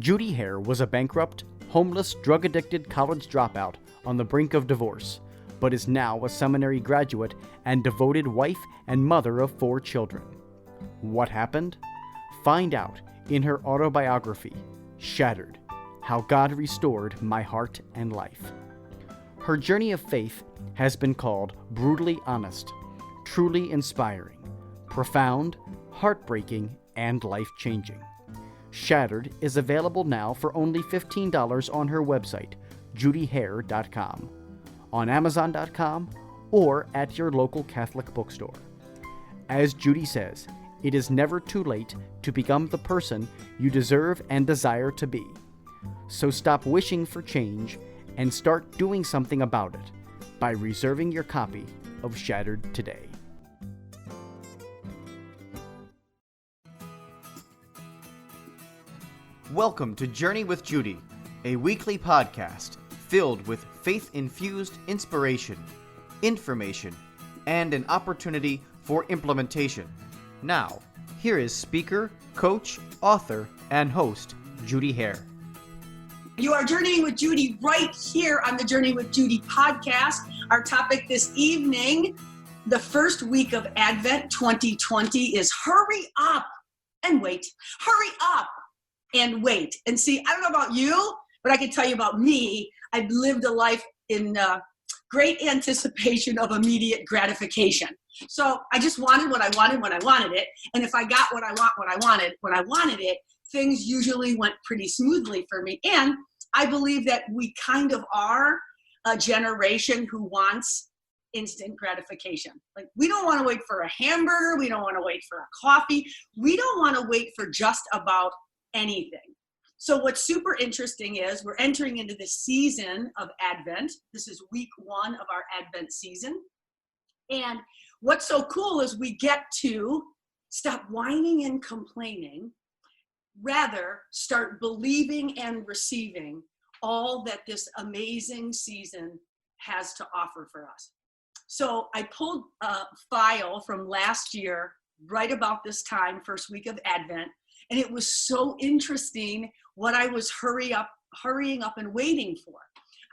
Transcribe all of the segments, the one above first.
Judy Hare was a bankrupt, homeless, drug-addicted college dropout on the brink of divorce, but is now a seminary graduate and devoted wife and mother of 4 children. What happened? Find out in her autobiography, Shattered: How God Restored My Heart and Life. Her journey of faith has been called brutally honest, truly inspiring, profound, heartbreaking, and life-changing. Shattered is available now for only $15 on her website, judyhare.com, on Amazon.com, or at your local Catholic bookstore. As Judy says, it is never too late to become the person you deserve and desire to be. So stop wishing for change and start doing something about it by reserving your copy of Shattered today. Welcome to Journey with Judy, a weekly podcast filled with faith-infused inspiration, information, and an opportunity for implementation. Now, here is speaker, coach, author, and host, Judy Hare. You are journeying with Judy right here on the Journey with Judy podcast. Our topic this evening, the first week of Advent 2020, is hurry up and wait. Hurry up and wait. And see, I don't know about you, but I can tell you about me. I've lived a life in great anticipation of immediate gratification. So I just wanted what I wanted when I wanted it. And if I got what I wanted when I wanted it, things usually went pretty smoothly for me. And I believe that we kind of are a generation who wants instant gratification. Like, we don't want to wait for a hamburger. We don't want to wait for a coffee. We don't want to wait for just about anything. So what's super interesting is we're entering into the season of Advent. This is week 1 of our Advent season. And what's so cool is we get to stop whining and complaining, rather start believing and receiving all that this amazing season has to offer for us. So I pulled a file from last year, right about this time, first week of Advent, and it was so interesting what I was hurrying up and waiting for.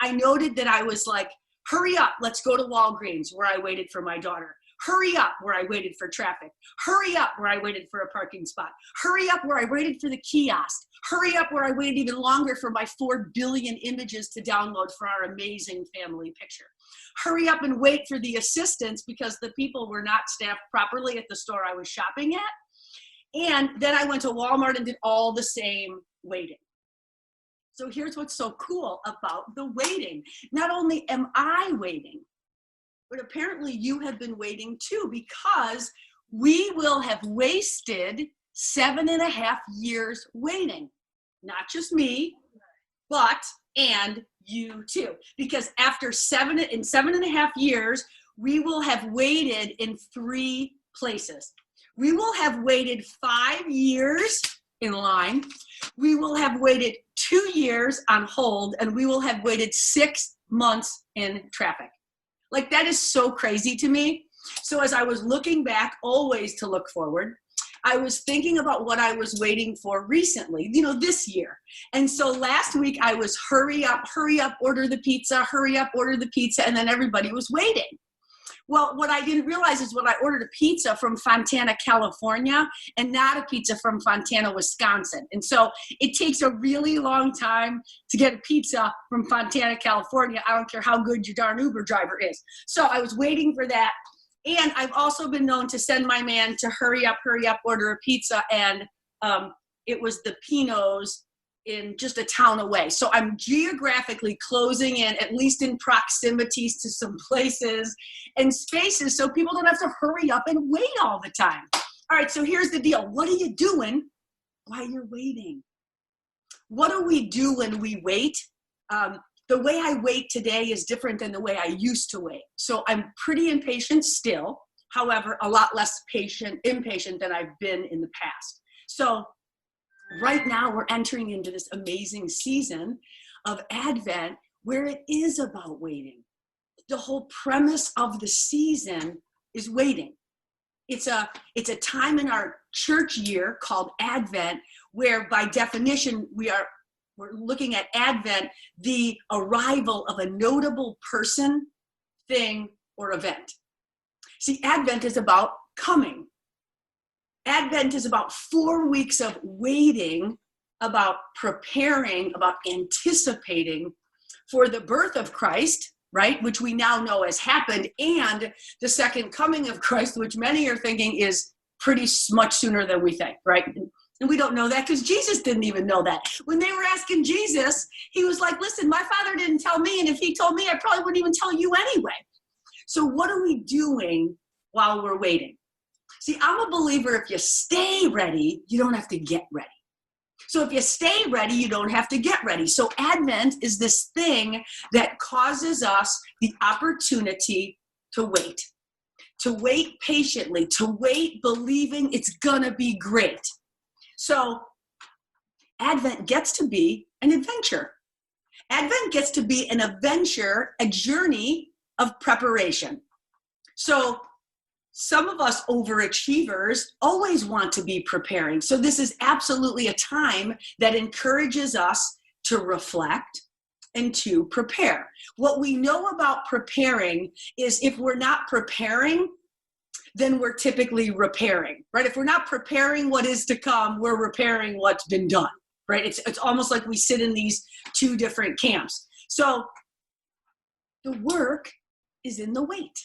I noted that I was like, hurry up, let's go to Walgreens, where I waited for my daughter. Hurry up, where I waited for traffic. Hurry up, where I waited for a parking spot. Hurry up, where I waited for the kiosk. Hurry up, where I waited even longer for my 4 billion images to download for our amazing family picture. Hurry up and wait for the assistants because the people were not staffed properly at the store I was shopping at. And then I went to Walmart and did all the same waiting. So here's what's so cool about the waiting. Not only am I waiting, but apparently you have been waiting too, because we will have wasted 7.5 years waiting. Not just me, but and you too. Because after 7.5 years, we will have waited in 3 places. We will have waited 5 years in line. We will have waited 2 years on hold, and we will have waited 6 months in traffic. Like, that is so crazy to me. So as I was looking back, always to look forward, I was thinking about what I was waiting for recently, this year. And so last week I was hurry up, order the pizza, hurry up, order the pizza, and then everybody was waiting. Well, what I didn't realize is when I ordered a pizza from Fontana, California, and not a pizza from Fontana, Wisconsin. And so it takes a really long time to get a pizza from Fontana, California. I don't care how good your darn Uber driver is. So I was waiting for that. And I've also been known to send my man to hurry up, order a pizza. And it was the Pino's in just a town away. So I'm geographically closing in, at least in proximities to some places and spaces, so people don't have to hurry up and wait all the time. All right, so here's the deal. What are you doing while you're waiting? What do we do when we wait? The way I wait today is different than the way I used to wait. So I'm pretty impatient still, however, a lot less impatient than I've been in the past. So right now we're entering into this amazing season of Advent where it is about waiting. The whole premise of the season is waiting. It's a time in our church year called Advent where by definition we are We're looking at Advent, the arrival of a notable person, thing, or event. See, Advent is about coming. Advent is about 4 weeks of waiting, about preparing, about anticipating for the birth of Christ, right, which we now know has happened, and the second coming of Christ, which many are thinking is pretty much sooner than we think, right? And we don't know that because Jesus didn't even know that. When they were asking Jesus, he was like, listen, my Father didn't tell me, and if he told me, I probably wouldn't even tell you anyway. So what are we doing while we're waiting? See, I'm a believer, if you stay ready, you don't have to get ready. So if you stay ready, you don't have to get ready. So Advent is this thing that causes us the opportunity to wait patiently, to wait believing it's gonna be great. So Advent gets to be an adventure. Advent gets to be an adventure, a journey of preparation. So some of us overachievers always want to be preparing. So this is absolutely a time that encourages us to reflect and to prepare. What we know about preparing is if we're not preparing, then we're typically repairing, right? If we're not preparing what is to come, we're repairing what's been done, right? It's almost like we sit in these two different camps. So the work is in the wait.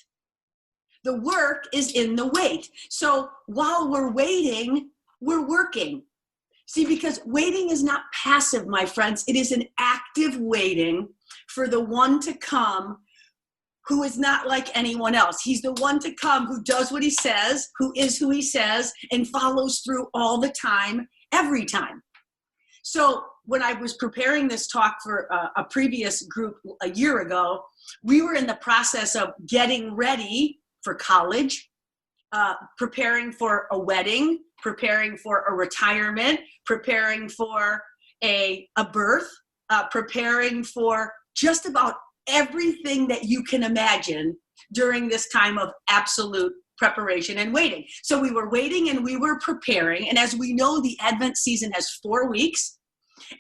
The work is in the wait. So while we're waiting, we're working. See, because waiting is not passive, my friends. It is an active waiting for the one to come who is not like anyone else. He's the one to come who does what he says, who is who he says, and follows through all the time, every time. So when I was preparing this talk for a previous group a year ago, we were in the process of getting ready for college, preparing for a wedding, preparing for a retirement, preparing for a birth, preparing for just about everything that you can imagine during this time of absolute preparation and waiting. So we were waiting and we were preparing. And as we know, the Advent season has 4 weeks,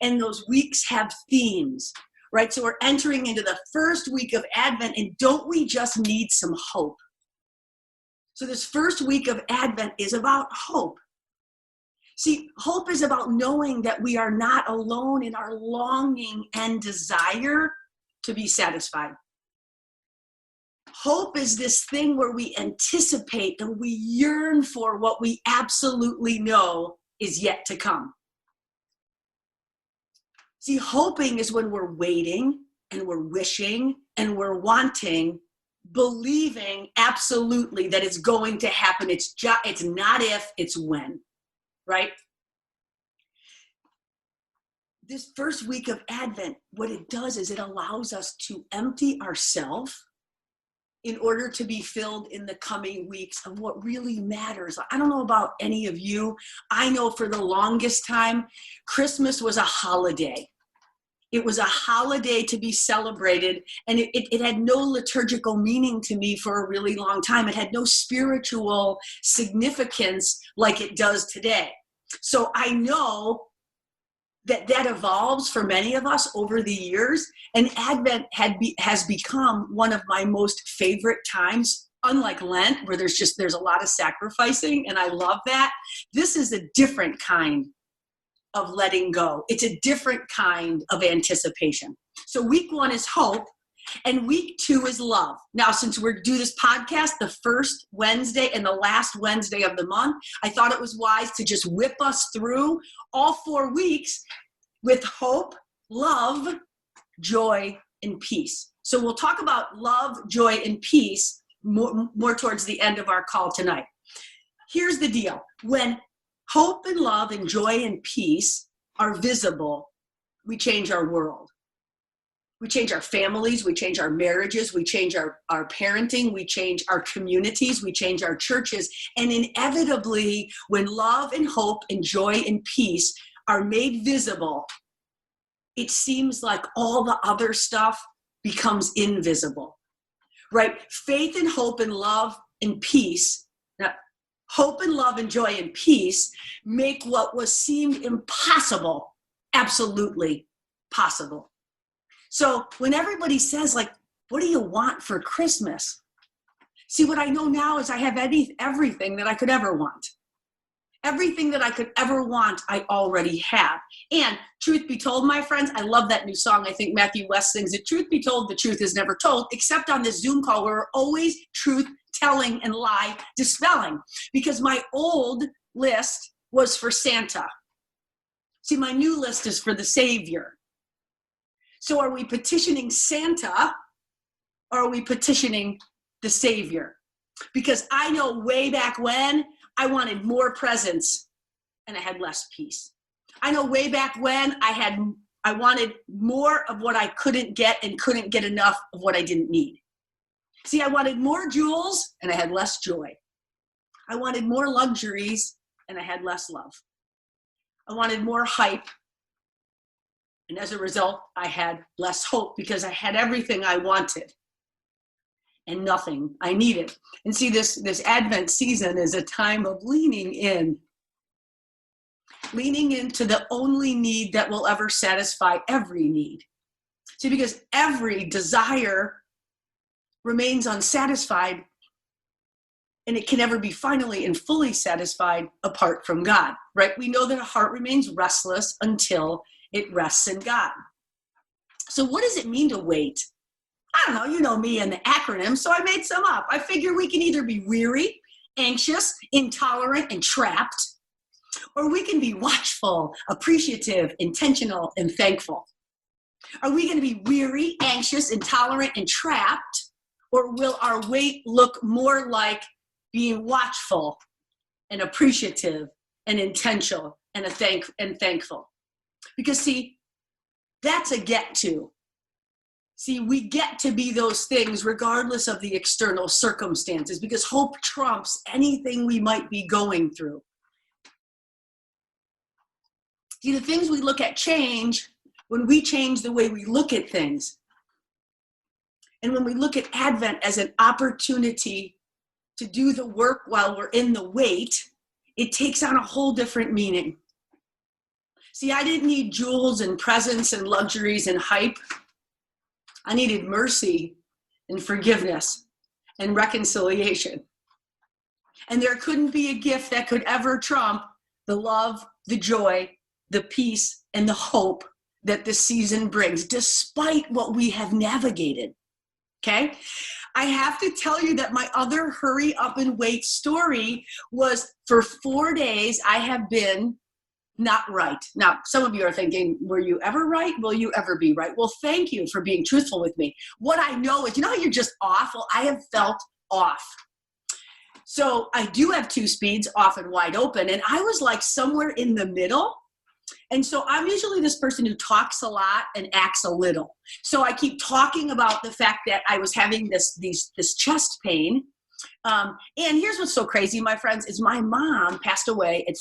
and those weeks have themes, right? So we're entering into the first week of Advent, and don't we just need some hope? So this first week of Advent is about hope. See, hope is about knowing that we are not alone in our longing and desire to be satisfied. Hope is this thing where we anticipate and we yearn for what we absolutely know is yet to come. See, hoping is when we're waiting and we're wishing and we're wanting, believing absolutely that it's going to happen. It's not if, it's when, right? This first week of Advent, what it does is it allows us to empty ourselves in order to be filled in the coming weeks of what really matters. I don't know about any of you. I know for the longest time, Christmas was a holiday. It was a holiday to be celebrated, and it had no liturgical meaning to me for a really long time. It had no spiritual significance like it does today. So I know that evolves for many of us over the years, and Advent has become one of my most favorite times. Unlike Lent, where there's a lot of sacrificing, and I love that. This is a different kind of letting go. It's a different kind of anticipation. So week 1 is hope, and week 2 is love. Now, since we're do this podcast the first Wednesday and the last Wednesday of the month, I thought it was wise to just whip us through all 4 weeks with hope, love, joy, and peace. So we'll talk about love, joy, and peace more towards the end of our call tonight. Here's the deal. When hope and love and joy and peace are visible, we change our world. We change our families, we change our marriages, we change our parenting, we change our communities, we change our churches. And inevitably, when love and hope and joy and peace are made visible, it seems like all the other stuff becomes invisible, right? Faith and hope and love and peace, hope and love and joy and peace make what was seemed impossible absolutely possible. So when everybody says, like, what do you want for Christmas? See, what I know now is I have everything that I could ever want. Everything that I could ever want, I already have. And truth be told, my friends, I love that new song. I think Matthew West sings it. Truth be told, the truth is never told, except on this Zoom call where we're always truth telling and lie dispelling. Because my old list was for Santa. See, my new list is for the Savior. So are we petitioning Santa or are we petitioning the Savior? Because I know way back when I wanted more presents and I had less peace. I know way back when I wanted more of what I couldn't get and couldn't get enough of what I didn't need. See, I wanted more jewels and I had less joy. I wanted more luxuries and I had less love. I wanted more hype. And as a result, I had less hope because I had everything I wanted and nothing I needed. And see, this Advent season is a time of leaning into the only need that will ever satisfy every need. See, because every desire remains unsatisfied and it can never be finally and fully satisfied apart from God, right? We know that a heart remains restless until it rests in God. So what does it mean to wait? I don't know, you know me and the acronym, so I made some up. I figure we can either be weary, anxious, intolerant, and trapped, or we can be watchful, appreciative, intentional, and thankful. Are we going to be weary, anxious, intolerant, and trapped, or will our wait look more like being watchful and appreciative and intentional and thankful? Because see, that's a get to. See, we get to be those things regardless of the external circumstances because hope trumps anything we might be going through. See, the things we look at change when we change the way we look at things. And when we look at Advent as an opportunity to do the work while we're in the wait, it takes on a whole different meaning. See, I didn't need jewels and presents and luxuries and hype. I needed mercy and forgiveness and reconciliation. And there couldn't be a gift that could ever trump the love, the joy, the peace, and the hope that this season brings, despite what we have navigated. Okay? I have to tell you that my other hurry up and wait story was for 4 days I have been not right. Now, some of you are thinking, were you ever right? Will you ever be right? Well, thank you for being truthful with me. What I know is, you know how you're just off? Well, I have felt off. So I do have 2 speeds, off and wide open. And I was like somewhere in the middle. And so I'm usually this person who talks a lot and acts a little. So I keep talking about the fact that I was having this chest pain. And here's what's so crazy, my friends, is my mom passed away at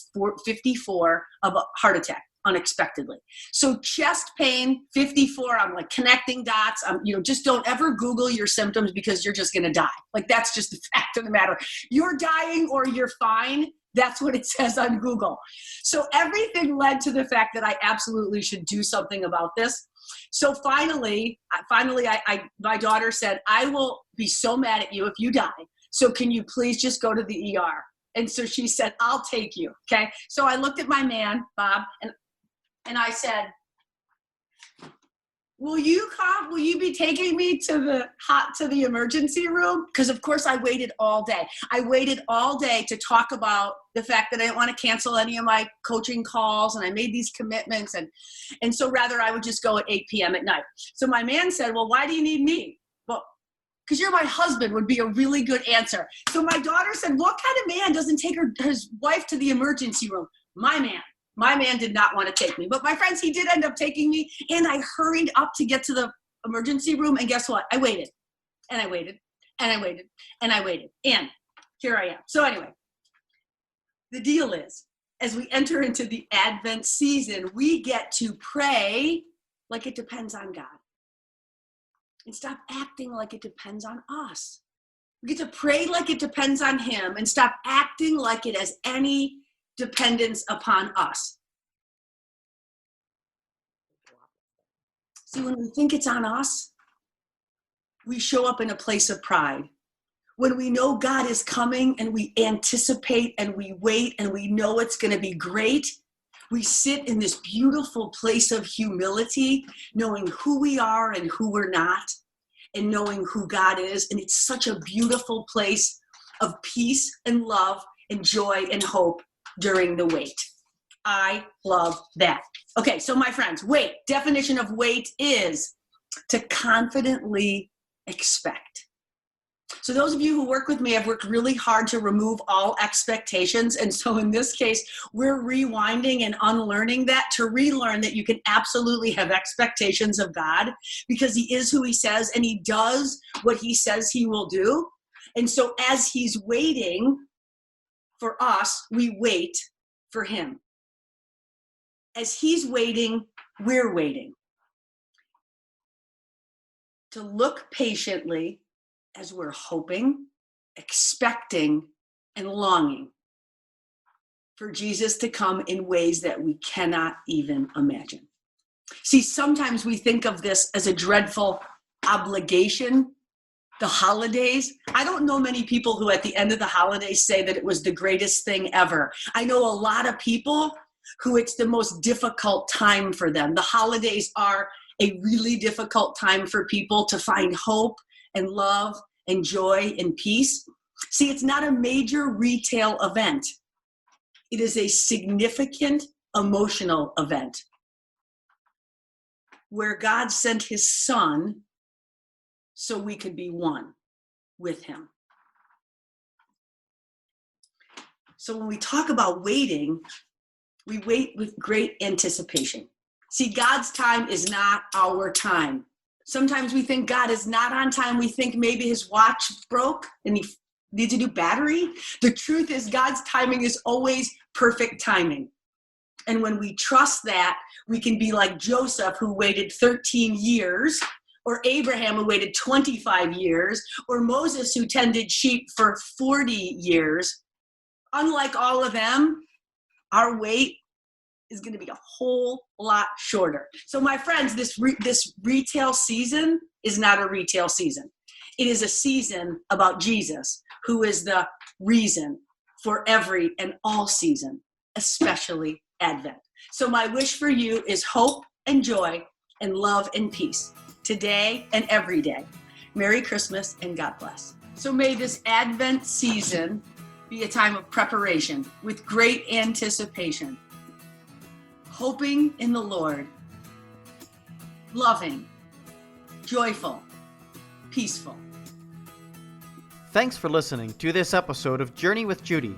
54 of a heart attack unexpectedly. So chest pain, 54, I'm like connecting dots. Just don't ever Google your symptoms because you're just going to die. Like that's just the fact of the matter. You're dying or you're fine. That's what it says on Google. So everything led to the fact that I absolutely should do something about this. So finally, my daughter said, I will be so mad at you if you die. So can you please just go to the ER? And so she said, I'll take you. Okay. So I looked at my man, Bob, and I said, will you be taking me to the emergency room? Because of course I waited all day. I waited all day to talk about the fact that I didn't want to cancel any of my coaching calls and I made these commitments. And so rather I would just go at 8 p.m. at night. So my man said, well, why do you need me? Well, because you're my husband would be a really good answer. So my daughter said, what kind of man doesn't take his wife to the emergency room? My man did not want to take me. But my friends, he did end up taking me. And I hurried up to get to the emergency room. And guess what? I waited. And I waited. And I waited. And I waited. And here I am. So anyway, the deal is, as we enter into the Advent season, we get to pray like it depends on God. And stop acting like it depends on us. We get to pray like it depends on Him and stop acting like it has any dependence upon us. See, when we think it's on us, we show up in a place of pride. When we know God is coming and we anticipate and we wait and we know it's going to be great, we sit in this beautiful place of humility, knowing who we are and who we're not, and knowing who God is. And it's such a beautiful place of peace and love and joy and hope during the wait. I love that. Okay, so my friends, wait. Definition of wait is to confidently expect. So those of you who work with me have worked really hard to remove all expectations. And so in this case, we're rewinding and unlearning that to relearn that you can absolutely have expectations of God because he is who he says and he does what he says he will do. And so as he's waiting for us, we wait for him. As he's waiting, we're waiting. To look patiently as we're hoping, expecting, and longing for Jesus to come in ways that we cannot even imagine. See, sometimes we think of this as a dreadful obligation, the holidays. I don't know many people who at the end of the holidays say that it was the greatest thing ever. I know a lot of people who it's the most difficult time for them. The holidays are a really difficult time for people to find hope and love and joy and peace. See, it's not a major retail event. It is a significant emotional event where God sent his son so we could be one with him. So when we talk about waiting, we wait with great anticipation. See, God's time is not our time. Sometimes we think God is not on time. We think maybe his watch broke and he needs a new battery. The truth is God's timing is always perfect timing. And when we trust that, we can be like Joseph, who waited 13 years, or Abraham, who waited 25 years, or Moses, who tended sheep for 40 years. Unlike all of them, our wait is going to be a whole lot shorter. So my friends, this retail season is not a retail season. It is a season about Jesus, who is the reason for every and all season, especially Advent. So my wish for you is hope and joy and love and peace today and every day. Merry Christmas and God bless. So may this Advent season be a time of preparation with great anticipation, hoping in the Lord, loving, joyful, peaceful. Thanks for listening to this episode of Journey with Judy.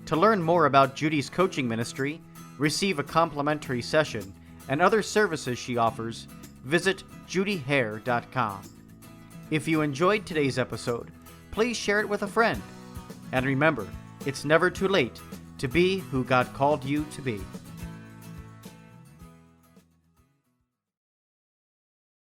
To learn more about Judy's coaching ministry, receive a complimentary session, and other services she offers, visit judyhair.com. If you enjoyed today's episode, please share it with a friend. And remember, it's never too late to be who God called you to be.